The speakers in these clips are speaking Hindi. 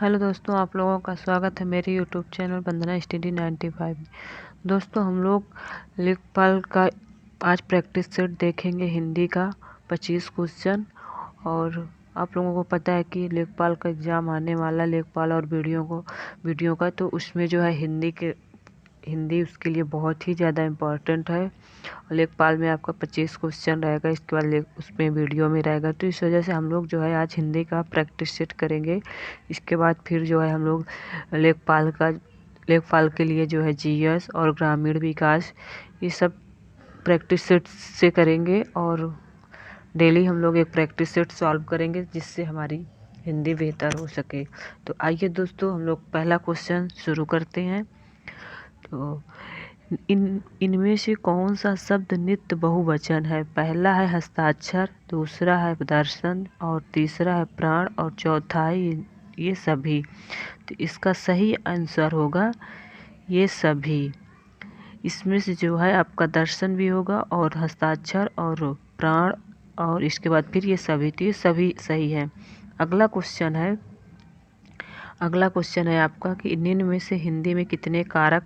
हेलो दोस्तों, आप लोगों का स्वागत है मेरे यूट्यूब चैनल वंदना स्टडी 95 में। दोस्तों, हम लोग लेखपाल का आज प्रैक्टिस सेट देखेंगे हिंदी का 25 क्वेश्चन। और आप लोगों को पता है कि लेखपाल का एग्ज़ाम आने वाला, लेखपाल और वीडियो का, तो उसमें जो है हिंदी उसके लिए बहुत ही ज़्यादा इम्पोर्टेंट है। लेखपाल में आपका 25 क्वेश्चन रहेगा, इसके बाद उसमें वीडियो में रहेगा। तो इस वजह से हम लोग जो है आज हिंदी का प्रैक्टिस सेट करेंगे। इसके बाद फिर जो है हम लोग लेखपाल के लिए जो है जीएस और ग्रामीण विकास, ये सब प्रैक्टिस सेट से करेंगे। और डेली हम लोग एक प्रैक्टिस सेट सॉल्व करेंगे जिससे हमारी हिंदी बेहतर हो सके। तो आइए दोस्तों, हम लोग पहला क्वेश्चन शुरू करते हैं। तो इनमें से कौन सा शब्द नित्य बहुवचन है? पहला है हस्ताक्षर, दूसरा है दर्शन, और तीसरा है प्राण, और चौथा है ये सभी। तो इसका सही आंसर होगा ये सभी। इसमें से जो है आपका दर्शन भी होगा और हस्ताक्षर और प्राण, और इसके बाद फिर ये सभी। तो ये सभी सही है। अगला क्वेश्चन है आपका कि निम्न में से हिंदी में कितने कारक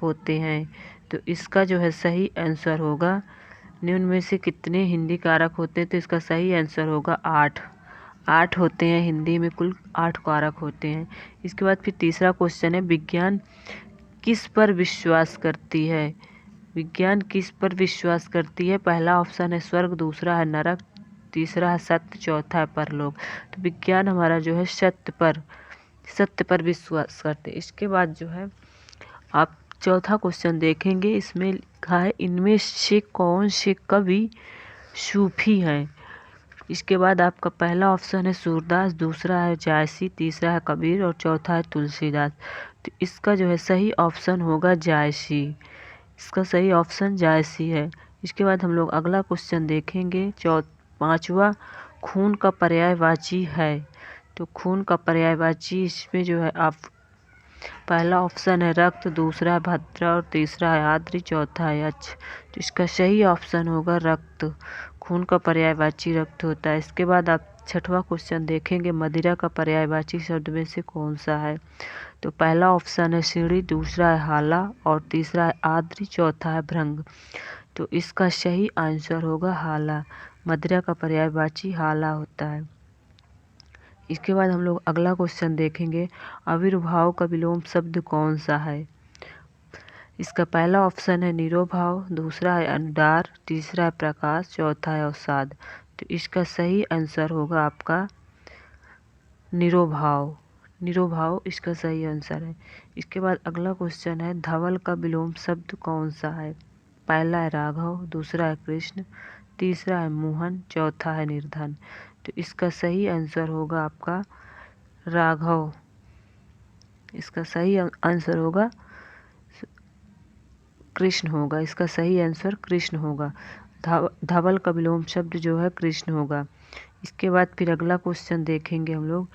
होते हैं? तो इसका जो है सही आंसर होगा, निम्न में से कितने हिंदी कारक होते हैं? तो इसका सही आंसर होगा 8 होते हैं। हिंदी में कुल 8 कारक होते हैं। इसके बाद फिर तीसरा क्वेश्चन है, विज्ञान किस पर विश्वास करती है? विज्ञान किस पर विश्वास करती है? पहला ऑप्शन है स्वर्ग, दूसरा है नरक, तीसरा है सत्य, चौथा है परलोक। तो विज्ञान हमारा जो है सत्य पर विश्वास करते हैं। इसके बाद जो है आप चौथा क्वेश्चन देखेंगे, इसमें लिखा है इनमें से कौन से कवि सूफी हैं? इसके बाद आपका पहला ऑप्शन है सूरदास, दूसरा है जायसी, तीसरा है कबीर, और चौथा है तुलसीदास। तो इसका जो है सही ऑप्शन होगा जायसी। इसका सही ऑप्शन जायसी है। इसके बाद हम लोग अगला क्वेश्चन देखेंगे, पांचवा, खून का पर्यायवाची है। तो खून का पर्यायवाची इसमें जो है आप पहला ऑप्शन है रक्त, दूसरा है भद्रा, और तीसरा है आद्री, चौथा है यक्ष। तो इसका सही ऑप्शन होगा रक्त। खून का पर्यायवाची रक्त होता है। इसके बाद आप छठवां क्वेश्चन देखेंगे, मदिरा का पर्यायवाची शब्द में से कौन सा है? तो पहला ऑप्शन है सीढ़ी, दूसरा है हाला, और तीसरा है आद्री, चौथा है भृंग। तो इसका सही आंसर होगा हाला। मदिरा का पर्यायवाची हाला होता है। इसके बाद हम लोग अगला क्वेश्चन देखेंगे, आविर्भाव का विलोम शब्द कौन सा है? इसका पहला ऑप्शन है निरोभाव, दूसरा है अनुदार, तीसरा है प्रकाश, चौथा है अवसाद। तो इसका सही आंसर होगा आपका निरोभाव इसका सही आंसर है। इसके बाद अगला क्वेश्चन है, धवल का विलोम शब्द कौन सा है? पहला है राघव, दूसरा है कृष्ण, तीसरा है मोहन, चौथा है निर्धन। तो इसका सही आंसर होगा आपका राघव। इसका सही आंसर होगा कृष्ण होगा। इसका सही आंसर कृष्ण होगा। धवल का विलोम शब्द जो है कृष्ण होगा। इसके बाद फिर अगला क्वेश्चन देखेंगे हम लोग,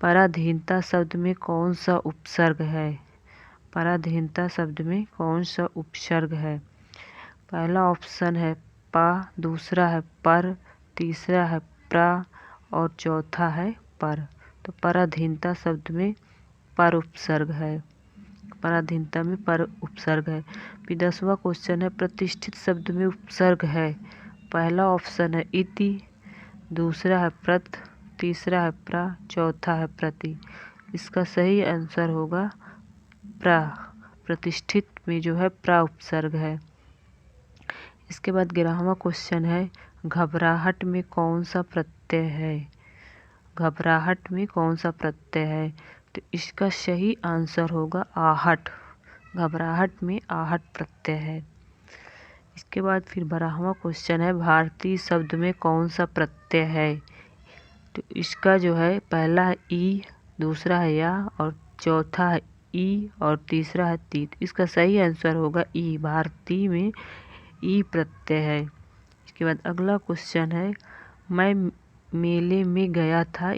पराधीनता शब्द में कौन सा उपसर्ग है? पराधीनता शब्द में कौन सा उपसर्ग है? पहला ऑप्शन है पा, दूसरा है पर, तीसरा है प्रा, और चौथा है पर। तो पराधीनता शब्द में पर उपसर्ग है। पराधीनता में पर उपसर्ग है। फिर 10वां क्वेश्चन है, प्रतिष्ठित शब्द में उपसर्ग है। पहला ऑप्शन है इति, दूसरा है प्रत, तीसरा है प्रा, चौथा है प्रति। इसका सही आंसर होगा प्रा। प्रतिष्ठित में जो है प्रा उपसर्ग है। इसके बाद 11वां क्वेश्चन है, घबराहट में कौन सा प्रत्यय है? घबराहट में कौन सा प्रत्यय है? तो इसका सही आंसर होगा आहट। घबराहट में आहट प्रत्यय है। इसके बाद फिर 12वां क्वेश्चन है, भारतीय शब्द में कौन सा प्रत्यय है? तो इसका जो है पहला है ई, दूसरा है या, और चौथा है ई, और तीसरा है ती। इसका सही आंसर होगा ई। भारतीय में ई प्रत्यय है। इसके बाद अगला क्वेश्चन है, मैं मेले में गया था,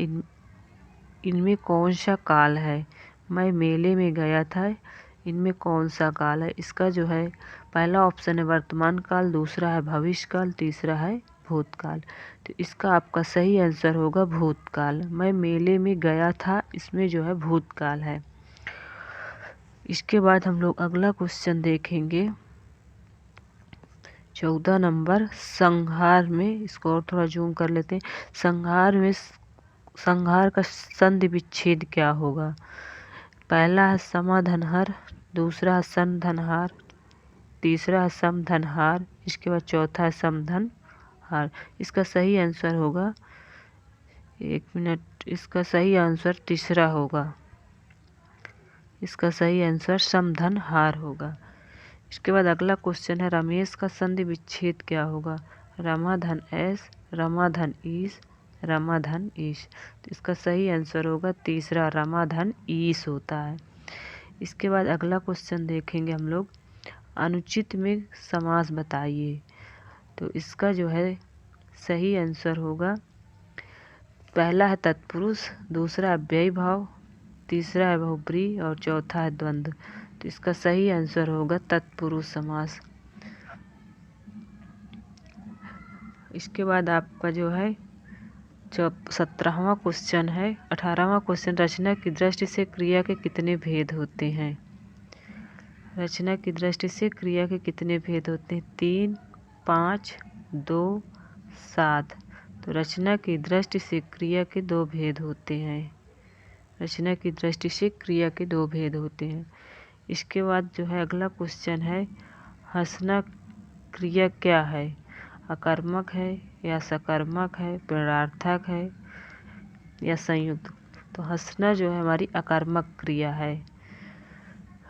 इनमें कौन सा काल है? मैं मेले में गया था, इनमें कौन सा काल है? इसका जो है पहला ऑप्शन है वर्तमान काल, दूसरा है भविष्य काल, तीसरा है भूतकाल। तो इसका आपका सही आंसर होगा भूतकाल। मैं मेले में गया था, इसमें जो है भूतकाल है। इसके बाद हम लोग अगला क्वेश्चन देखेंगे 14 नंबर। संहार में, इसको और थोड़ा जूम कर लेते हैं। संहार में संहार का संधि विच्छेद क्या होगा? पहला है समाधनहार, दूसरा है संधनहार, तीसरा है समधनहार, इसके बाद चौथा है समधनहार। इसका सही आंसर होगा, 1 मिनट, इसका सही आंसर तीसरा होगा। इसका सही आंसर समधनहार होगा। इसके बाद अगला क्वेश्चन है रमेश का संधि विच्छेद क्या होगा? रमाधन एस, रमाधन ईस, रमाधन ईश। तो इसका सही आंसर होगा तीसरा, रमाधन ईस होता है। इसके बाद अगला क्वेश्चन देखेंगे हम लोग, अनुचित में समास बताइए। तो इसका जो है सही आंसर होगा, पहला है तत्पुरुष, दूसरा है अव्ययी भाव, तीसरा है बहुब्रीहि और चौथा है द्वंद्व। तो इसका सही आंसर होगा तत्पुरुष समास। इसके बाद आपका जो है 17वां क्वेश्चन है। 18वां क्वेश्चन, रचना की दृष्टि से क्रिया के कितने भेद होते हैं? रचना की दृष्टि से क्रिया के कितने भेद होते हैं? 3, 5, 2, 7। तो रचना की दृष्टि से क्रिया के 2 भेद होते हैं। रचना की दृष्टि से क्रिया के 2 भेद होते हैं। इसके बाद जो है अगला क्वेश्चन है, हंसना क्रिया क्या है? अकर्मक है या सकर्मक है, प्रेरणार्थक है या संयुक्त? तो हंसना जो है हमारी अकर्मक क्रिया है।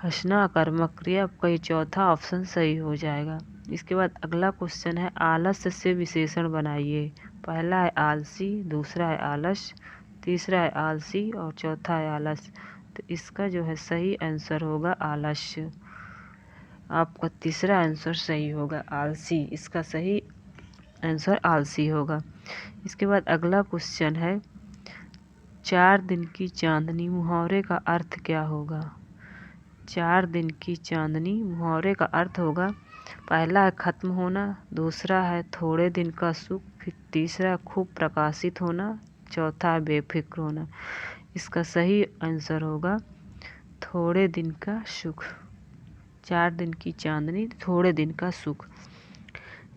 हंसना अकर्मक क्रिया, आपका ये चौथा ऑप्शन सही हो जाएगा। इसके बाद अगला क्वेश्चन है, आलस्य से विशेषण बनाइए। पहला है आलसी, दूसरा है आलस, तीसरा है आलसी और चौथा है आलस। तो इसका जो है सही आंसर होगा आलस्य। आपका तीसरा आंसर सही होगा आलसी। इसका सही आंसर आलसी होगा। इसके बाद अगला क्वेश्चन है, 4 दिन की चांदनी मुहावरे का अर्थ क्या होगा? 4 दिन की चांदनी मुहावरे का अर्थ होगा, पहला है खत्म होना, दूसरा है थोड़े दिन का सुख, फिर तीसरा खूब प्रकाशित होना, चौथा है बेफिक्र होना। इसका सही आंसर होगा थोड़े दिन का सुख। 4 दिन की चांदनी, थोड़े दिन का सुख।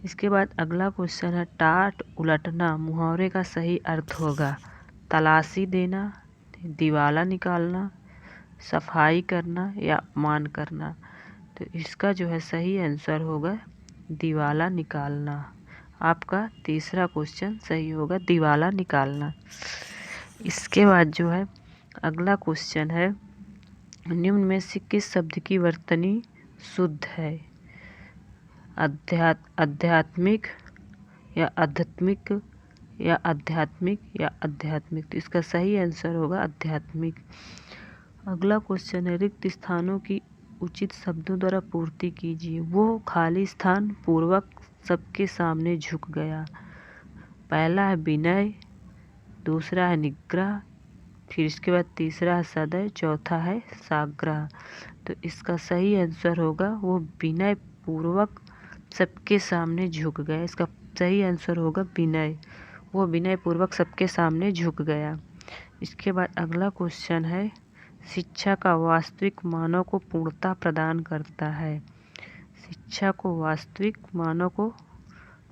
इसके बाद अगला क्वेश्चन है, टाट उलटना मुहावरे का सही अर्थ होगा, तलाशी देना, दिवाला निकालना, सफाई करना या अपमान करना। तो इसका जो है सही आंसर होगा दिवाला निकालना। आपका तीसरा क्वेश्चन सही होगा, दिवाला निकालना। इसके बाद जो है अगला क्वेश्चन है, निम्न में से किस शब्द की वर्तनी शुद्ध है? आध्यात्मिक या आध्यात्मिक या आध्यात्मिक या आध्यात्मिक। तो इसका सही आंसर होगा आध्यात्मिक। अगला क्वेश्चन है, रिक्त स्थानों की उचित शब्दों द्वारा पूर्ति कीजिए। वो खाली स्थान पूर्वक सबके सामने झुक गया। पहला है विनय, दूसरा है निग्रह, फिर इसके बाद तीसरा है सदय, चौथा है साग्रह। तो इसका सही आंसर होगा वो विनय पूर्वक सबके सामने झुक गया। इसका सही आंसर होगा विनय, वो विनय पूर्वक सबके सामने झुक गया। इसके बाद अगला क्वेश्चन है, शिक्षा का वास्तविक मानव को पूर्णता प्रदान करता है। शिक्षा को वास्तविक मानव को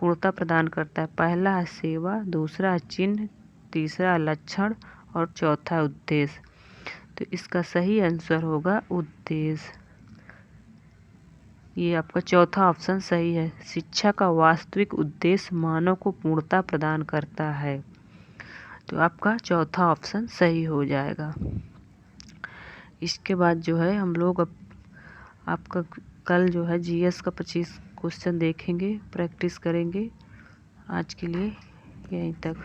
पूर्णता प्रदान करता है। पहला है सेवा, दूसरा है चिन्ह, तीसरा है लक्षण और चौथा है उद्देश्य। तो इसका सही आंसर होगा उद्देश्य। ये आपका चौथा ऑप्शन सही है। शिक्षा का वास्तविक उद्देश्य मानव को पूर्णता प्रदान करता है। तो आपका चौथा ऑप्शन सही हो जाएगा। इसके बाद जो है हम लोग अब आपका कल जो है जीएस का 25 क्वेश्चन देखेंगे, प्रैक्टिस करेंगे। आज के लिए यहीं तक।